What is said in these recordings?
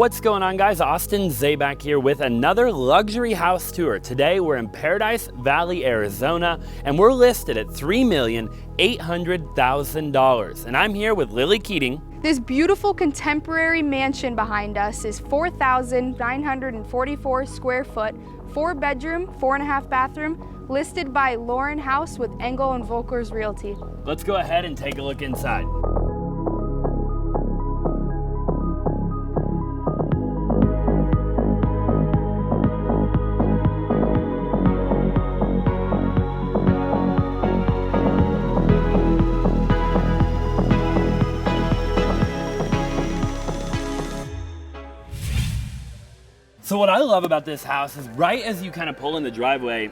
What's going on, guys? Austin Zay back here with another luxury house tour. Today we're in Paradise Valley, Arizona, and we're listed at $3,800,000. And I'm here with Lily Keating. This beautiful contemporary mansion behind us is 4,944 square foot, 4-bedroom, 4.5 bathroom, listed by Lauren House with Engel and Volkers Realty. Let's go ahead and take a look inside. So what I love about this house is right as you kind of pull in the driveway,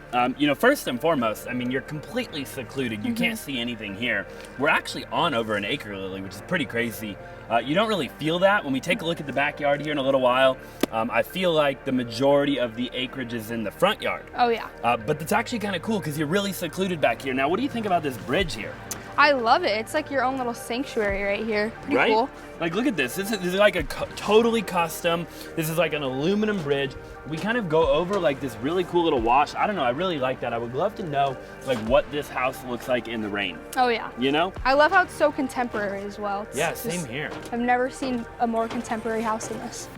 first and foremost, I mean, you're completely secluded. You can't see anything here. We're actually on over an acre, Lily, which is pretty crazy. You don't really feel that. When we take a look at the backyard here in a little while, I feel like the majority of the acreage is in the front yard. Oh yeah. But it's actually kind of cool because you're really secluded back here. Now, what do you think about this bridge here? I love it. It's like your own little sanctuary right here. Pretty cool. Like, look at this. This is like a totally custom. This is like an aluminum bridge. We kind of go over like this really cool little wash. I don't know. I really like that. I would love to know like what this house looks like in the rain. Oh yeah. You know? I love how it's so contemporary as well. Yeah, same here. I've never seen a more contemporary house than this.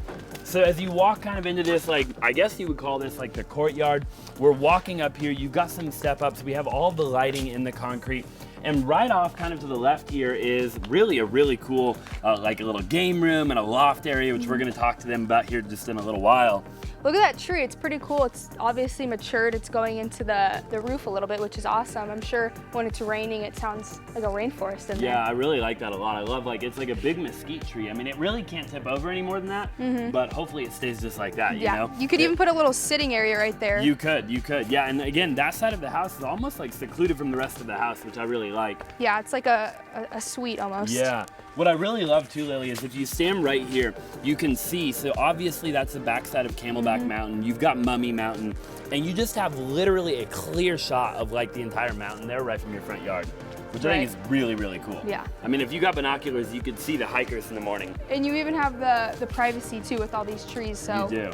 So as you walk kind of into this, like, I guess you would call this like the courtyard. We're walking up here. You've got some step ups. We have all the lighting in the concrete. And right off kind of to the left here is really a really cool, like a little game room and a loft area, which we're gonna talk to them about here just in a little while. Look at that tree, it's pretty cool. It's obviously matured. It's going into the roof a little bit, which is awesome. I'm sure when it's raining, it sounds like a rainforest in there. Yeah, I really like that a lot. I love it's like a big mesquite tree. I mean, it really can't tip over any more than that, but hopefully it stays just like that, you know? You could even put a little sitting area right there. You could. Yeah, and again, that side of the house is almost like secluded from the rest of the house, which I really like. Yeah, it's like a suite almost. Yeah. What I really love too, Lily, is if you stand right here, you can see, so obviously that's the backside of Camelback Mountain. You've got Mummy Mountain, and you just have literally a clear shot of like the entire mountain there right from your front yard, which I think is really, really cool. Yeah. I mean, if you got binoculars, you could see the hikers in the morning. And you even have the privacy too with all these trees, so. You do.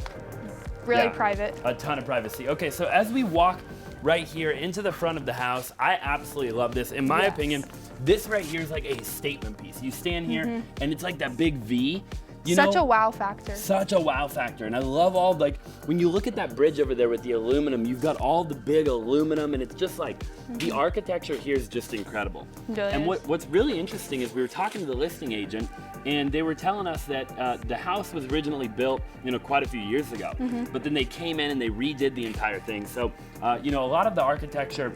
Really private. A ton of privacy. Okay, so as we walk right here into the front of the house, I absolutely love this. In my opinion, this right here is like a statement piece. You stand here and it's like that big V. Such a wow factor. Such a wow factor. And I love all, like, when you look at that bridge over there with the aluminum, you've got all the big aluminum, and it's just like, the architecture here is just incredible. And what's really interesting is we were talking to the listing agent, and they were telling us that the house was originally built, quite a few years ago. But then they came in and they redid the entire thing. So, a lot of the architecture,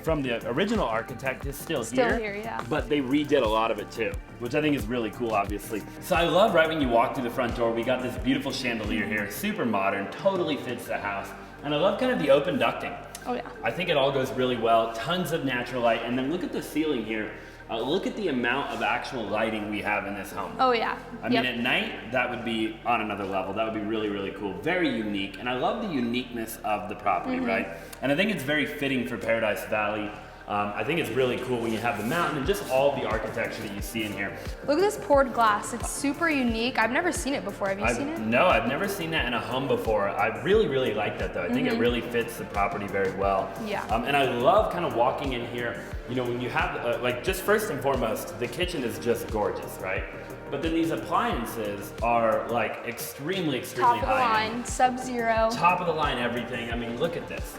from the original architect is still here. Yeah. But they redid a lot of it too, which I think is really cool, obviously. So I love right when you walk through the front door, we got this beautiful chandelier here, super modern, totally fits the house. And I love kind of the open ducting. Oh yeah. I think it all goes really well, tons of natural light. And then look at the ceiling here. Look at the amount of actual lighting we have in this home. Oh yeah. I mean, at night, that would be on another level. That would be really, really cool. Very unique. And I love the uniqueness of the property, right? And I think it's very fitting for Paradise Valley. I think it's really cool when you have the mountain and just all the architecture that you see in here. Look at this poured glass. It's super unique. I've never seen it before. Have you seen it? No, I've never seen that in a home before. I really, really like that though. I think it really fits the property very well. Yeah. And I love kind of walking in here, when you have, just first and foremost, the kitchen is just gorgeous, right? But then these appliances are like extremely, extremely high. Top of the line, Sub-Zero. Top of the line, everything. I mean, look at this.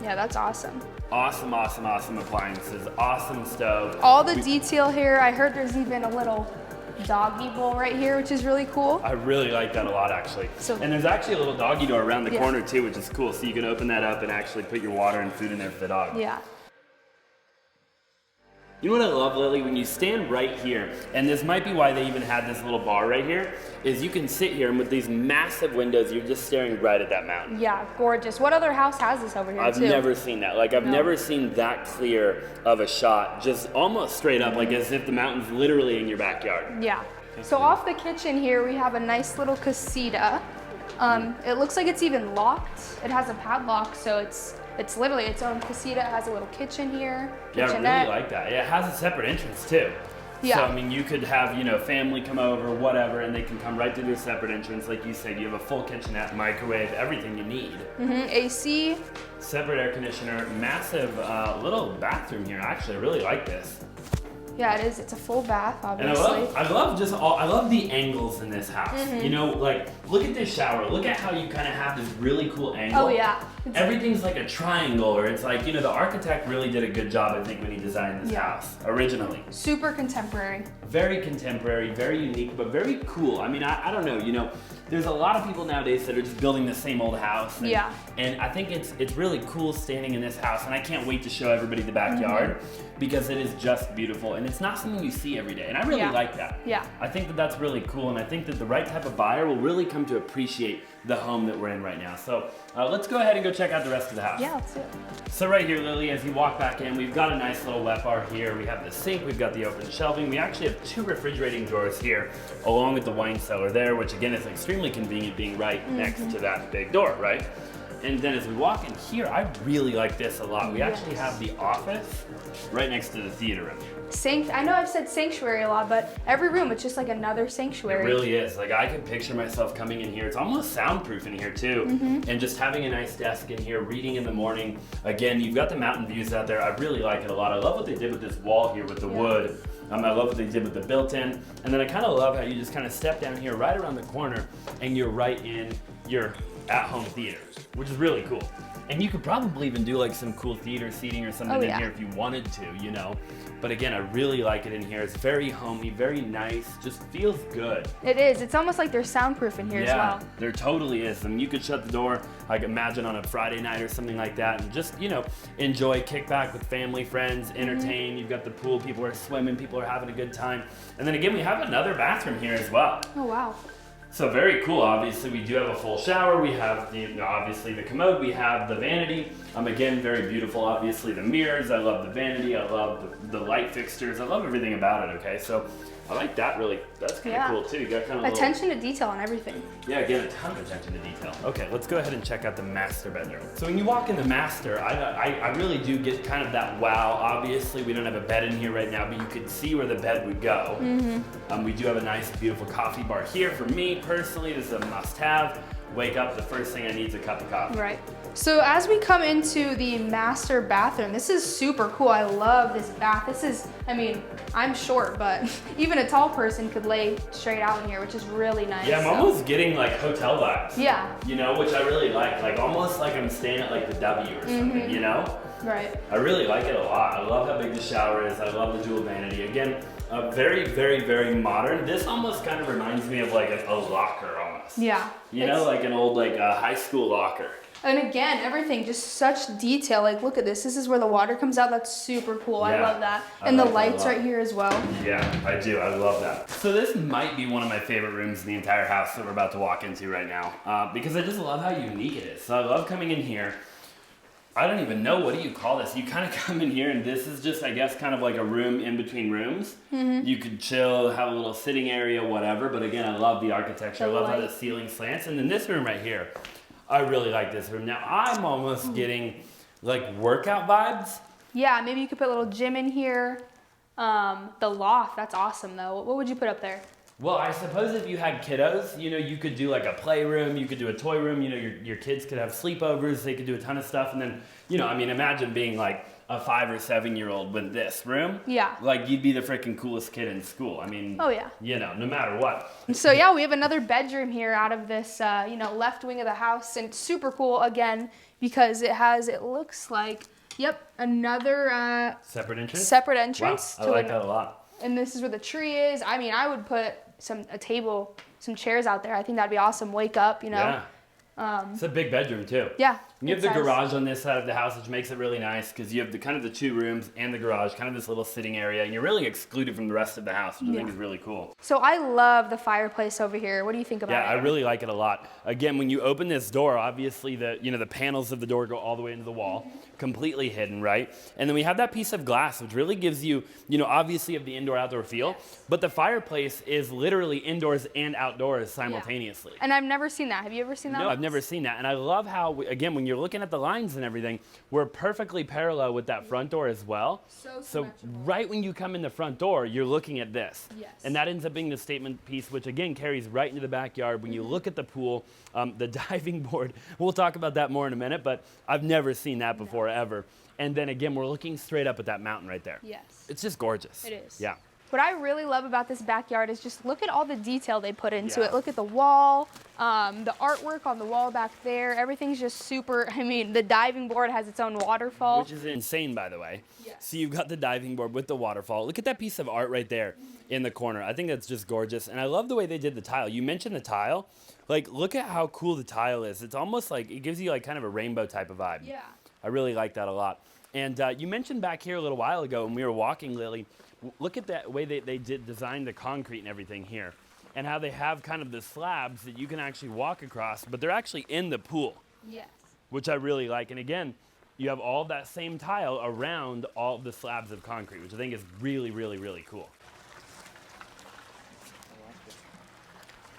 Yeah, that's awesome. Awesome, awesome, awesome appliances. Awesome stove. All the detail here. I heard there's even a little doggy bowl right here, which is really cool. I really like that a lot, actually. And there's actually a little doggy door around the corner too, which is cool. So you can open that up and actually put your water and food in there for the dog. Yeah. You know what I love, Lily? When you stand right here, and this might be why they even had this little bar right here, is you can sit here and with these massive windows, you're just staring right at that mountain. Yeah, gorgeous. What other house has this over here I've never seen that. Like, I've never seen that clear of a shot, just almost straight up, like as if the mountain's literally in your backyard. Yeah. So off the kitchen here, we have a nice little casita. It looks like it's even locked. It has a padlock, so it's literally its own casita. It has a little kitchen here. Yeah, I really like that. Yeah, it has a separate entrance too. Yeah. So, I mean, you could have, family come over, whatever, and they can come right through their separate entrance. Like you said, you have a full kitchenette, microwave, everything you need. AC. Separate air conditioner, massive little bathroom here. Actually, I really like this. Yeah, it is. It's a full bath, obviously. And I love the angles in this house. Like, look at this shower. Look at how you kind of have this really cool angle. Oh, yeah. Everything's like a triangle, or it's like, the architect really did a good job, I think, when he designed this house originally. Super contemporary. Very contemporary, very unique, but very cool. I mean, I don't know, there's a lot of people nowadays that are just building the same old house. And I think it's really cool standing in this house, and I can't wait to show everybody the backyard because it is just beautiful, and it's not something you see every day, and I really like that. Yeah. I think that that's really cool, and I think that the right type of buyer will really come to appreciate the home that we're in right now. So let's go ahead and go check out the rest of the house. Yeah, let's do it. So right here, Lily, as you walk back in, we've got a nice little wet bar here. We have the sink, we've got the open shelving. We actually have 2 refrigerating drawers here, along with the wine cellar there, which again is extremely convenient being right next to that big door, right? And then as we walk in here, I really like this a lot. We actually have the office right next to the theater room. I know I've said sanctuary a lot, but every room, it's just like another sanctuary. It really is. Like, I can picture myself coming in here. It's almost soundproof in here too. And just having a nice desk in here, reading in the morning. Again, you've got the mountain views out there. I really like it a lot. I love what they did with this wall here with the wood. I love what they did with the built-in. And then I kind of love how you just kind of step down here right around the corner and you're right in your at-home theater, which is really cool. And you could probably even do like some cool theater seating or something in here if you wanted to, But again, I really like it in here. It's very homey, very nice, just feels good. It is. It's almost like there's soundproof in here as well. Yeah, there totally is. I mean, you could shut the door, like imagine on a Friday night or something like that, and just, enjoy, kick back with family, friends, entertain. You've got the pool, people are swimming, people are having a good time. And then again, we have another bathroom here as well. Oh, wow. So very cool. Obviously, we do have a full shower. We have obviously the commode. We have the vanity. Again, very beautiful. Obviously, the mirrors. I love the vanity. I love the light fixtures. I love everything about it. Okay, so I like that. Really, that's kind of cool too. You got kind of attention to detail on everything. Yeah, again, a ton of attention to detail. Okay, let's go ahead and check out the master bedroom. So when you walk in the master, I really do get kind of that wow. Obviously, we don't have a bed in here right now, but you could see where the bed would go. We do have a nice, beautiful coffee bar here. For me personally, this is a must-have. Wake up, the first thing I need is a cup of coffee. Right. So as we come into the master bathroom, this is super cool. I love this bath. This is, I'm short, but even a tall person could lay straight out in here, which is really nice. Yeah, I'm almost getting like hotel vibes. Yeah. Which I really like almost like I'm staying at like the W or something, Right. I really like it a lot. I love how big the shower is. I love the dual vanity. Again, very, very, very modern. This almost kind of reminds me of like a locker almost. Yeah. Like an old high school locker. And again, everything, just such detail. Like, look at this. This is where the water comes out. That's super cool. I love that. And the lights right here as well. Yeah, I do. I love that. So this might be one of my favorite rooms in the entire house that we're about to walk into right now, because I just love how unique it is. So I love coming in here. I don't even know, what do you call this? You kind of come in here and this is just, I guess, kind of like a room in between rooms. You could chill, have a little sitting area, whatever. But again, I love the architecture. I love how the ceiling slants. And then this room right here, I really like this room. Now, I'm almost getting like workout vibes. Yeah, maybe you could put a little gym in here. The loft, that's awesome though. What would you put up there? Well, I suppose if you had kiddos, you could do like a playroom, you could do a toy room, your kids could have sleepovers, they could do a ton of stuff. And then, imagine being like a 5 or 7-year-old with this room. Yeah. Like, you'd be the freaking coolest kid in school. Oh yeah. No matter what. So yeah, we have another bedroom here out of this, left wing of the house. And it's super cool, again, because it looks like, another separate entrance? Separate entrance. Wow, I like that a lot. And this is where the tree is. I would put a table, some chairs out there. I think that'd be awesome. Wake up, Yeah. It's a big bedroom too. Yeah. You have the garage on this side of the house, which makes it really nice because you have the kind of the 2 rooms and the garage, kind of this little sitting area, and you're really excluded from the rest of the house, which I think is really cool. So I love the fireplace over here. What do you think about it? Yeah, I really like it a lot. Again, when you open this door, obviously the panels of the door go all the way into the wall, completely hidden, right? And then we have that piece of glass, which really gives you, obviously of the indoor-outdoor feel, but the fireplace is literally indoors and outdoors simultaneously. And I've never seen that. Have you ever seen that? No, I've never seen that. And I love how, again, when you're looking at the lines and everything, we're perfectly parallel with that front door as well. So right when you come in the front door, you're looking at this. Yes. And that ends up being the statement piece, which again carries right into the backyard. When you look at the pool, the diving board, we'll talk about that more in a minute, but I've never seen that before ever. And then again, we're looking straight up at that mountain right there. Yes. It's just gorgeous. It is. Yeah. What I really love about this backyard is just look at all the detail they put into it. Look at the wall, the artwork on the wall back there. Everything's just super, the diving board has its own waterfall. Which is insane, by the way. Yes. So you've got the diving board with the waterfall. Look at that piece of art right there in the corner. I think that's just gorgeous. And I love the way they did the tile. You mentioned the tile. Like, look at how cool the tile is. It's almost like, it gives you like kind of a rainbow type of vibe. Yeah. I really like that a lot. And you mentioned back here a little while ago when we were walking, Lily, look at that way they designed the concrete and everything here, and how they have kind of the slabs that you can actually walk across, but they're actually in the pool. Yes. Which I really like. And again, you have all that same tile around all of the slabs of concrete, which I think is really, really, really cool.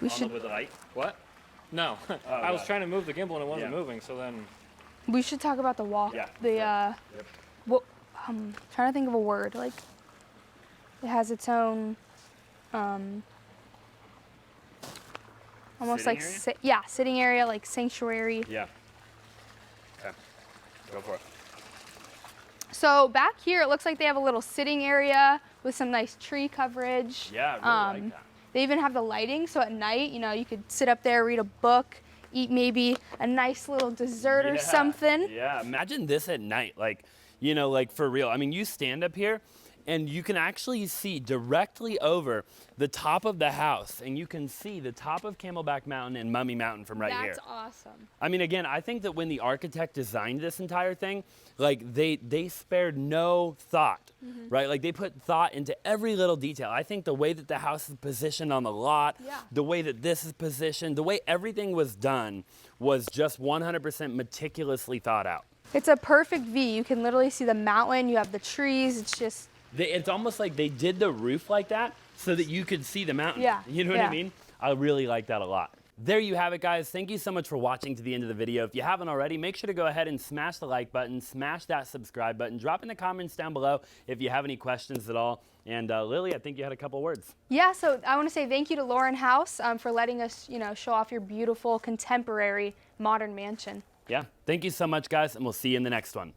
We should. With the light? What? No. I was trying to move the gimbal and it wasn't moving, so then. We should talk about the wall. Yeah. Trying to think of a word. Like, it has its own, almost sitting like, sitting area, like sanctuary. Yeah. Okay. Go for it. So back here, it looks like they have a little sitting area with some nice tree coverage. Yeah, I really like that. They even have the lighting, so at night, you could sit up there, read a book, eat maybe a nice little dessert or something. Yeah, imagine this at night, like for real. You stand up here and you can actually see directly over the top of the house, and you can see the top of Camelback Mountain and Mummy Mountain from right here. That's awesome. Again, I think that when the architect designed this entire thing, like they spared no thought, right? Like they put thought into every little detail. I think the way that the house is positioned on the lot, the way that this is positioned, the way everything was done was just 100% meticulously thought out. It's a perfect view. You can literally see the mountain, you have the trees, it's just... It's almost like they did the roof like that so that you could see the mountain. Yeah. You know what I mean? I really like that a lot. There you have it, guys. Thank you so much for watching to the end of the video. If you haven't already, make sure to go ahead and smash the like button, smash that subscribe button, drop in the comments down below if you have any questions at all. And Lily, I think you had a couple words. Yeah, so I want to say thank you to Lauren House for letting us, show off your beautiful, contemporary, modern mansion. Yeah. Thank you so much, guys, and we'll see you in the next one.